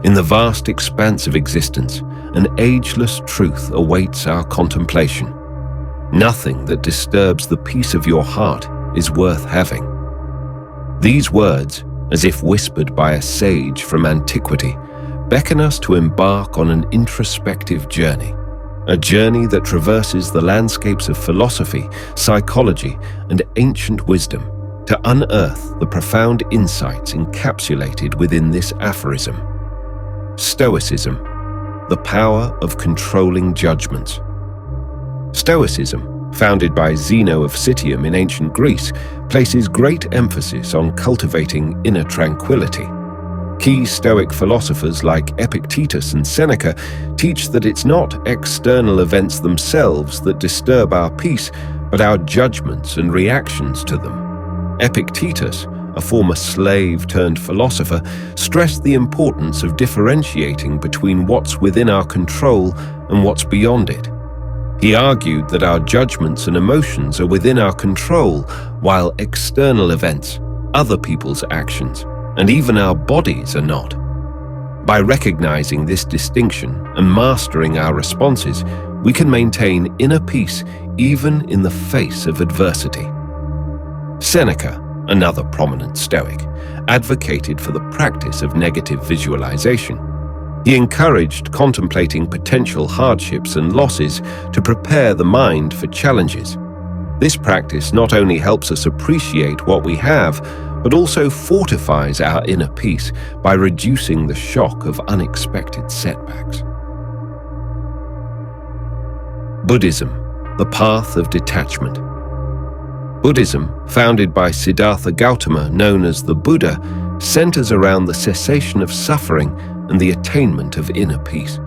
In the vast expanse of existence, an ageless truth awaits our contemplation. Nothing that disturbs the peace of your heart is worth having. These words, as if whispered by a sage from antiquity, beckon us to embark on an introspective journey, a journey that traverses the landscapes of philosophy, psychology, and ancient wisdom to unearth the profound insights encapsulated within this aphorism. Stoicism, the power of controlling judgments. Stoicism, founded by Zeno of Citium in ancient Greece, places great emphasis on cultivating inner tranquility. Key Stoic philosophers like Epictetus and Seneca teach that it's not external events themselves that disturb our peace, but our judgments and reactions to them. Epictetus, a former slave-turned-philosopher, stressed the importance of differentiating between what's within our control and what's beyond it. He argued that our judgments and emotions are within our control, while external events, other people's actions, and even our bodies are not. By recognizing this distinction and mastering our responses, we can maintain inner peace even in the face of adversity. Seneca, another prominent Stoic, advocated for the practice of negative visualization. He encouraged contemplating potential hardships and losses to prepare the mind for challenges. This practice not only helps us appreciate what we have, but also fortifies our inner peace by reducing the shock of unexpected setbacks. Buddhism, the path of detachment. Buddhism, founded by Siddhartha Gautama, known as the Buddha, centers around the cessation of suffering and the attainment of inner peace.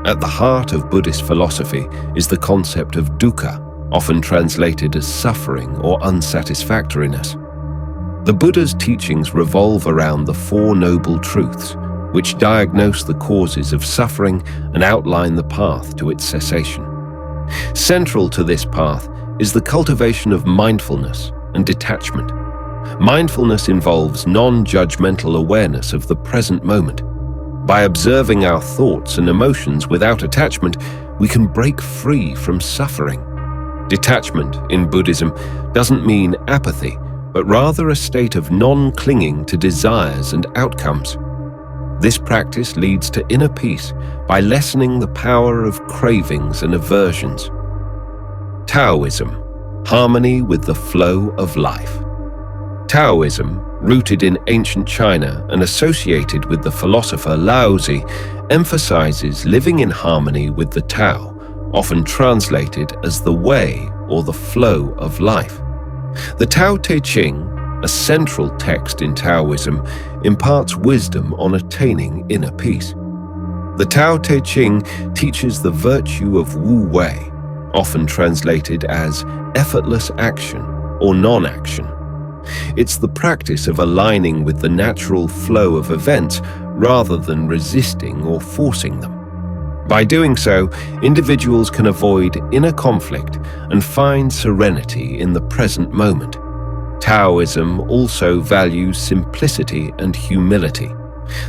At the heart of Buddhist philosophy is the concept of dukkha, often translated as suffering or unsatisfactoriness. The Buddha's teachings revolve around the Four Noble Truths, which diagnose the causes of suffering and outline the path to its cessation. Central to this path is the cultivation of mindfulness and detachment. Mindfulness involves non-judgmental awareness of the present moment. By observing our thoughts and emotions without attachment, we can break free from suffering. Detachment in Buddhism doesn't mean apathy, but rather a state of non-clinging to desires and outcomes. This practice leads to inner peace by lessening the power of cravings and aversions. Taoism, harmony with the flow of life. Taoism, rooted in ancient China and associated with the philosopher Laozi, emphasizes living in harmony with the Tao, often translated as the way or the flow of life. The Tao Te Ching, a central text in Taoism, imparts wisdom on attaining inner peace. The Tao Te Ching teaches the virtue of Wu Wei, often translated as effortless action or non-action. It's the practice of aligning with the natural flow of events rather than resisting or forcing them. By doing so, individuals can avoid inner conflict and find serenity in the present moment. Taoism also values simplicity and humility.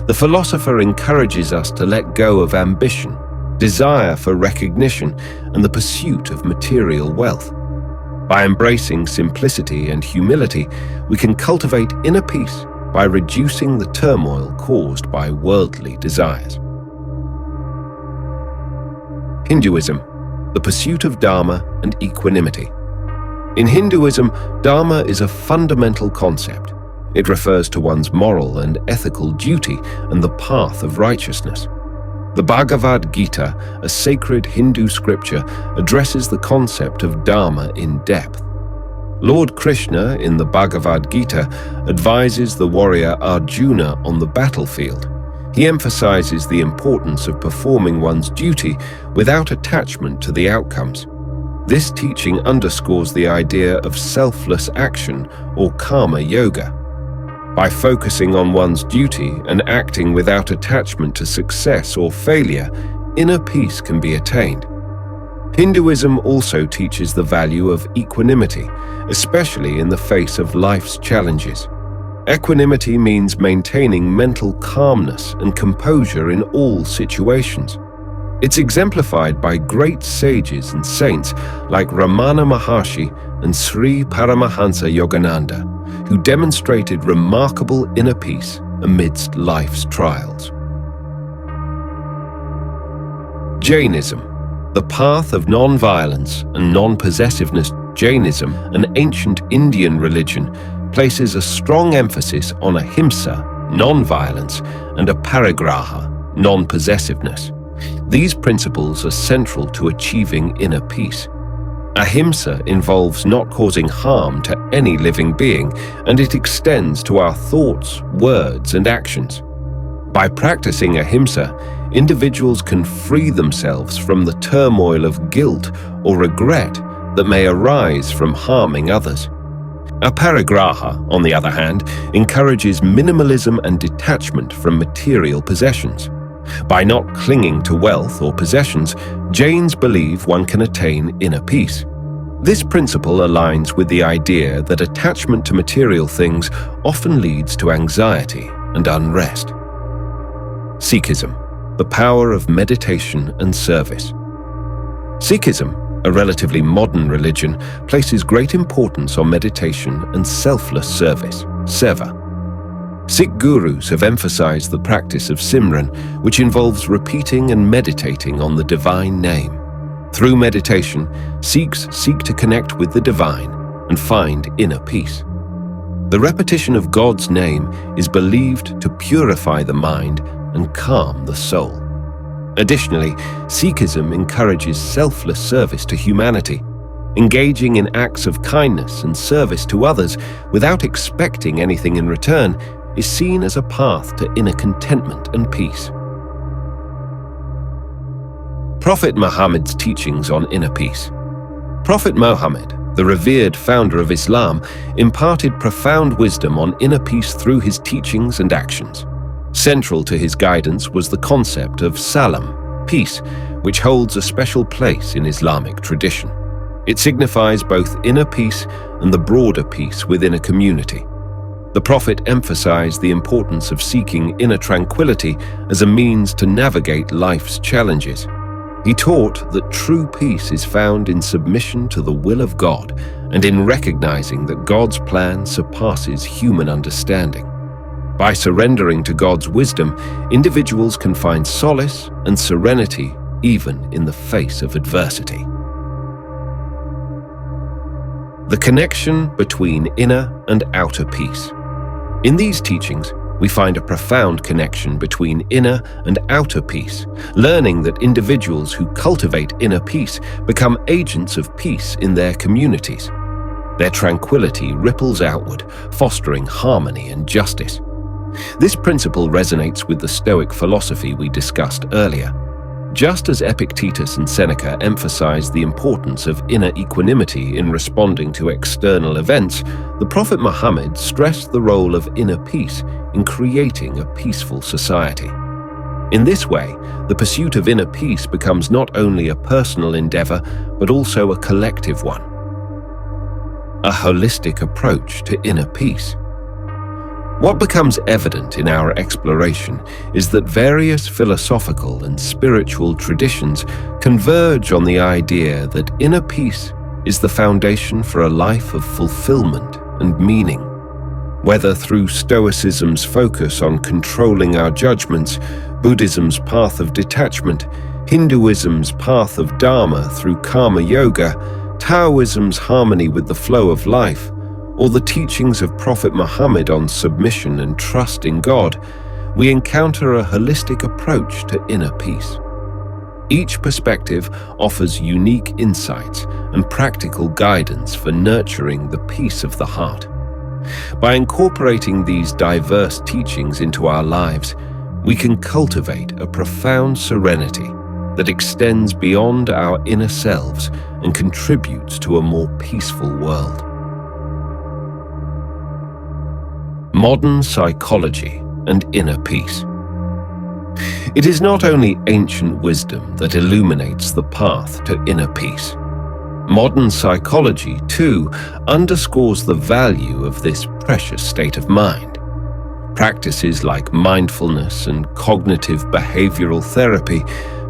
The philosopher encourages us to let go of ambition, desire for recognition, and the pursuit of material wealth. By embracing simplicity and humility, we can cultivate inner peace by reducing the turmoil caused by worldly desires. Hinduism, the pursuit of Dharma and equanimity. In Hinduism, Dharma is a fundamental concept. It refers to one's moral and ethical duty and the path of righteousness. The Bhagavad Gita, a sacred Hindu scripture, addresses the concept of Dharma in depth. Lord Krishna, in the Bhagavad Gita, advises the warrior Arjuna on the battlefield. He emphasizes the importance of performing one's duty without attachment to the outcomes. This teaching underscores the idea of selfless action or karma yoga. By focusing on one's duty and acting without attachment to success or failure, inner peace can be attained. Hinduism also teaches the value of equanimity, especially in the face of life's challenges. Equanimity means maintaining mental calmness and composure in all situations. It's exemplified by great sages and saints like Ramana Maharshi and Sri Paramahansa Yogananda, who demonstrated remarkable inner peace amidst life's trials. Jainism, the path of non-violence and non-possessiveness. Jainism, an ancient Indian religion, places a strong emphasis on ahimsa, non-violence, and aparigraha, non-possessiveness. These principles are central to achieving inner peace. Ahimsa involves not causing harm to any living being, and it extends to our thoughts, words, and actions. By practicing ahimsa, individuals can free themselves from the turmoil of guilt or regret that may arise from harming others. Aparigraha, on the other hand, encourages minimalism and detachment from material possessions. By not clinging to wealth or possessions, Jains believe one can attain inner peace. This principle aligns with the idea that attachment to material things often leads to anxiety and unrest. Sikhism, the power of meditation and service. Sikhism, a relatively modern religion, places great importance on meditation and selfless service, seva. Sikh gurus have emphasized the practice of Simran, which involves repeating and meditating on the divine name. Through meditation, Sikhs seek to connect with the divine and find inner peace. The repetition of God's name is believed to purify the mind and calm the soul. Additionally, Sikhism encourages selfless service to humanity. Engaging in acts of kindness and service to others without expecting anything in return is seen as a path to inner contentment and peace. Prophet Muhammad's teachings on inner peace. Prophet Mohammed, the revered founder of Islam, imparted profound wisdom on inner peace through his teachings and actions. Central to his guidance was the concept of salam, peace, which holds a special place in Islamic tradition. It signifies both inner peace and the broader peace within a community. The Prophet emphasized the importance of seeking inner tranquility as a means to navigate life's challenges. He taught that true peace is found in submission to the will of God and in recognizing that God's plan surpasses human understanding. By surrendering to God's wisdom, individuals can find solace and serenity even in the face of adversity. The connection between inner and outer peace. In these teachings, we find a profound connection between inner and outer peace, learning that individuals who cultivate inner peace become agents of peace in their communities. Their tranquility ripples outward, fostering harmony and justice. This principle resonates with the Stoic philosophy we discussed earlier. Just as Epictetus and Seneca emphasized the importance of inner equanimity in responding to external events, the Prophet Muhammad stressed the role of inner peace in creating a peaceful society. In this way, the pursuit of inner peace becomes not only a personal endeavor, but also a collective one. A holistic approach to inner peace. What becomes evident in our exploration is that various philosophical and spiritual traditions converge on the idea that inner peace is the foundation for a life of fulfillment and meaning. Whether through Stoicism's focus on controlling our judgments, Buddhism's path of detachment, Hinduism's path of Dharma through karma yoga, Taoism's harmony with the flow of life, or the teachings of Prophet Muhammad on submission and trust in God, we encounter a holistic approach to inner peace. Each perspective offers unique insights and practical guidance for nurturing the peace of the heart. By incorporating these diverse teachings into our lives, we can cultivate a profound serenity that extends beyond our inner selves and contributes to a more peaceful world. Modern psychology and inner peace. It is not only ancient wisdom that illuminates the path to inner peace. Modern psychology, too, underscores the value of this precious state of mind. Practices like mindfulness and cognitive behavioural therapy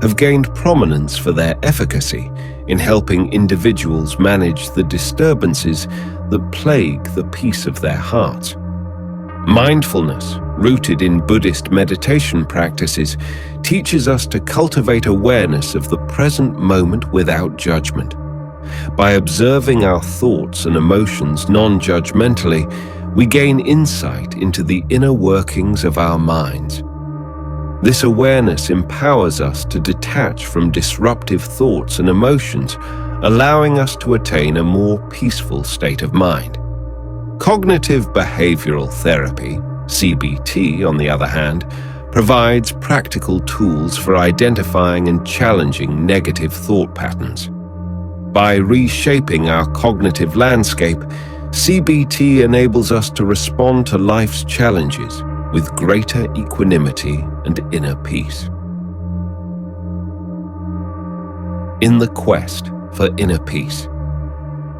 have gained prominence for their efficacy in helping individuals manage the disturbances that plague the peace of their hearts. Mindfulness, rooted in Buddhist meditation practices, teaches us to cultivate awareness of the present moment without judgment. By observing our thoughts and emotions non-judgmentally, we gain insight into the inner workings of our minds. This awareness empowers us to detach from disruptive thoughts and emotions, allowing us to attain a more peaceful state of mind. Cognitive behavioural therapy, CBT, on the other hand, provides practical tools for identifying and challenging negative thought patterns. By reshaping our cognitive landscape, CBT enables us to respond to life's challenges with greater equanimity and inner peace. In the quest for inner peace.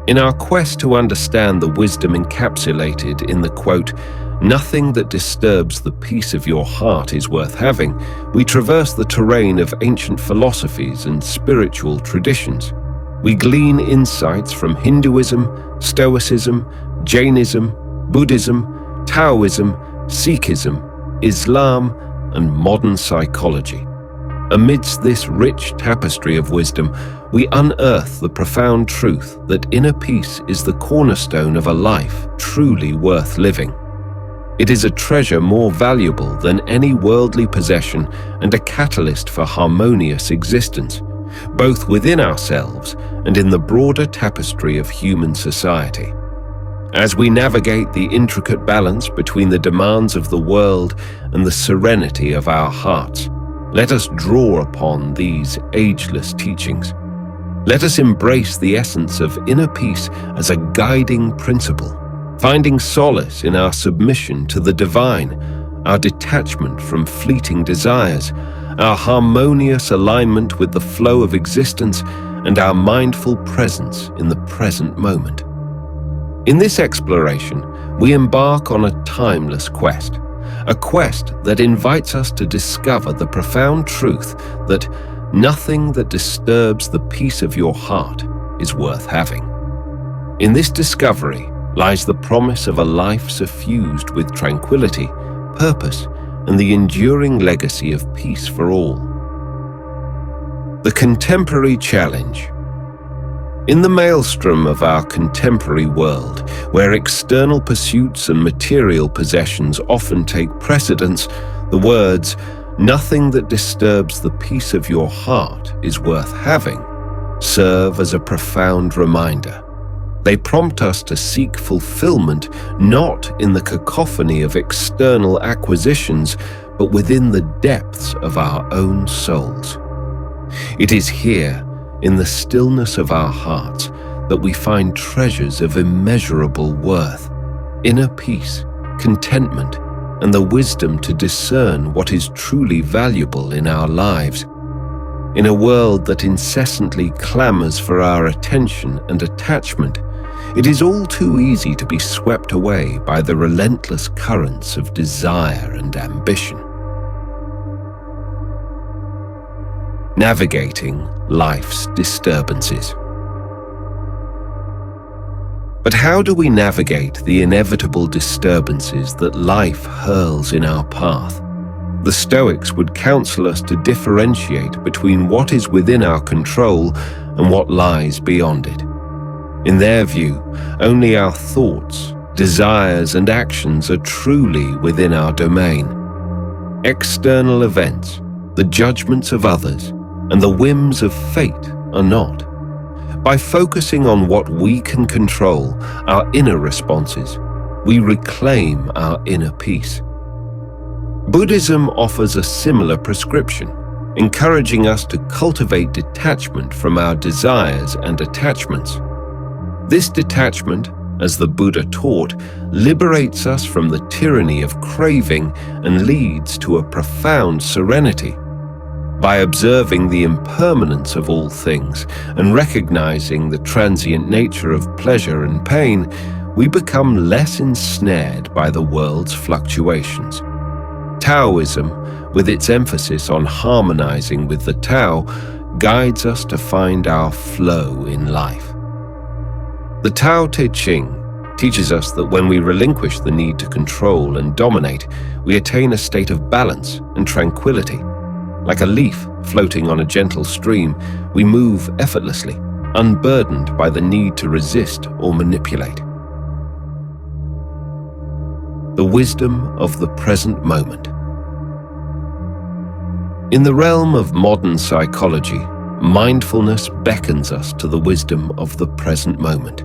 In our quest to understand the wisdom encapsulated in the quote, "Nothing that disturbs the peace of your heart is worth having," we traverse the terrain of ancient philosophies and spiritual traditions. We glean insights from Hinduism, Stoicism, Jainism, Buddhism, Taoism, Sikhism, Islam, and modern psychology. Amidst this rich tapestry of wisdom, we unearth the profound truth that inner peace is the cornerstone of a life truly worth living. It is a treasure more valuable than any worldly possession and a catalyst for harmonious existence, both within ourselves and in the broader tapestry of human society. As we navigate the intricate balance between the demands of the world and the serenity of our hearts, let us draw upon these ageless teachings. Let us embrace the essence of inner peace as a guiding principle, finding solace in our submission to the divine, our detachment from fleeting desires, our harmonious alignment with the flow of existence, and our mindful presence in the present moment. In this exploration, we embark on a timeless quest, a quest that invites us to discover the profound truth that nothing that disturbs the peace of your heart is worth having. In this discovery lies the promise of a life suffused with tranquility, purpose, and the enduring legacy of peace for all. The contemporary challenge. In the maelstrom of our contemporary world, where external pursuits and material possessions often take precedence, the words, "Nothing that disturbs the peace of your heart is worth having," serve as a profound reminder. They prompt us to seek fulfillment not in the cacophony of external acquisitions, but within the depths of our own souls. It is here, in the stillness of our hearts, that we find treasures of immeasurable worth, inner peace, contentment, and the wisdom to discern what is truly valuable in our lives. In a world that incessantly clamors for our attention and attachment, it is all too easy to be swept away by the relentless currents of desire and ambition. Navigating life's disturbances. But how do we navigate the inevitable disturbances that life hurls in our path? The Stoics would counsel us to differentiate between what is within our control and what lies beyond it. In their view, only our thoughts, desires, and actions are truly within our domain. External events, the judgments of others, and the whims of fate are not. By focusing on what we can control, our inner responses, we reclaim our inner peace. Buddhism offers a similar prescription, encouraging us to cultivate detachment from our desires and attachments. This detachment, as the Buddha taught, liberates us from the tyranny of craving and leads to a profound serenity, By observing the impermanence of all things and recognizing the transient nature of pleasure and pain, we become less ensnared by the world's fluctuations. Taoism, with its emphasis on harmonizing with the Tao, guides us to find our flow in life. The Tao Te Ching teaches us that when we relinquish the need to control and dominate, we attain a state of balance and tranquility. Like a leaf floating on a gentle stream, we move effortlessly, unburdened by the need to resist or manipulate. The wisdom of the present moment. In the realm of modern psychology, mindfulness beckons us to the wisdom of the present moment.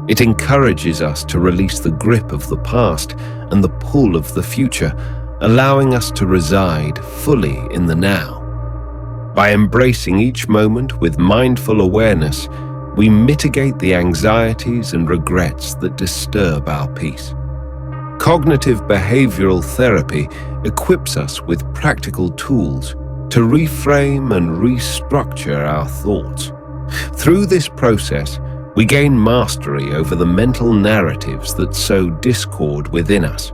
It encourages us to release the grip of the past and the pull of the future, allowing us to reside fully in the now. By embracing each moment with mindful awareness, we mitigate the anxieties and regrets that disturb our peace. Cognitive behavioral therapy equips us with practical tools to reframe and restructure our thoughts. Through this process, we gain mastery over the mental narratives that sow discord within us.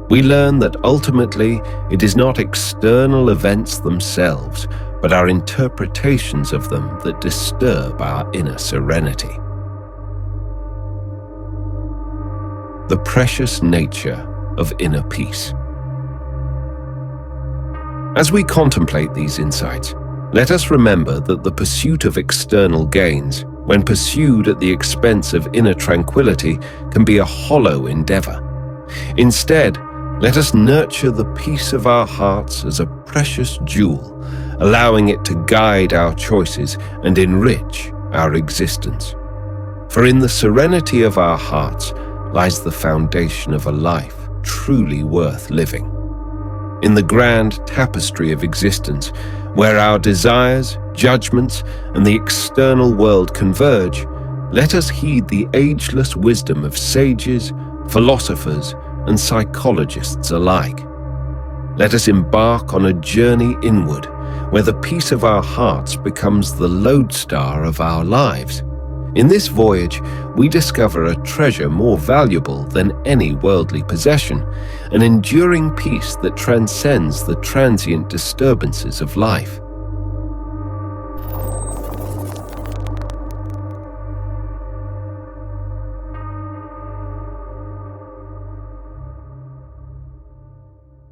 We learn that ultimately it is not external events themselves, but our interpretations of them that disturb our inner serenity. The precious nature of inner peace. As we contemplate these insights, let us remember that the pursuit of external gains, when pursued at the expense of inner tranquility, can be a hollow endeavor. Instead, let us nurture the peace of our hearts as a precious jewel, allowing it to guide our choices and enrich our existence. For in the serenity of our hearts lies the foundation of a life truly worth living. In the grand tapestry of existence, where our desires, judgments, and the external world converge, let us heed the ageless wisdom of sages, philosophers, and psychologists alike. Let us embark on a journey inward, where the peace of our hearts becomes the lodestar of our lives. In this voyage, we discover a treasure more valuable than any worldly possession, an enduring peace that transcends the transient disturbances of life.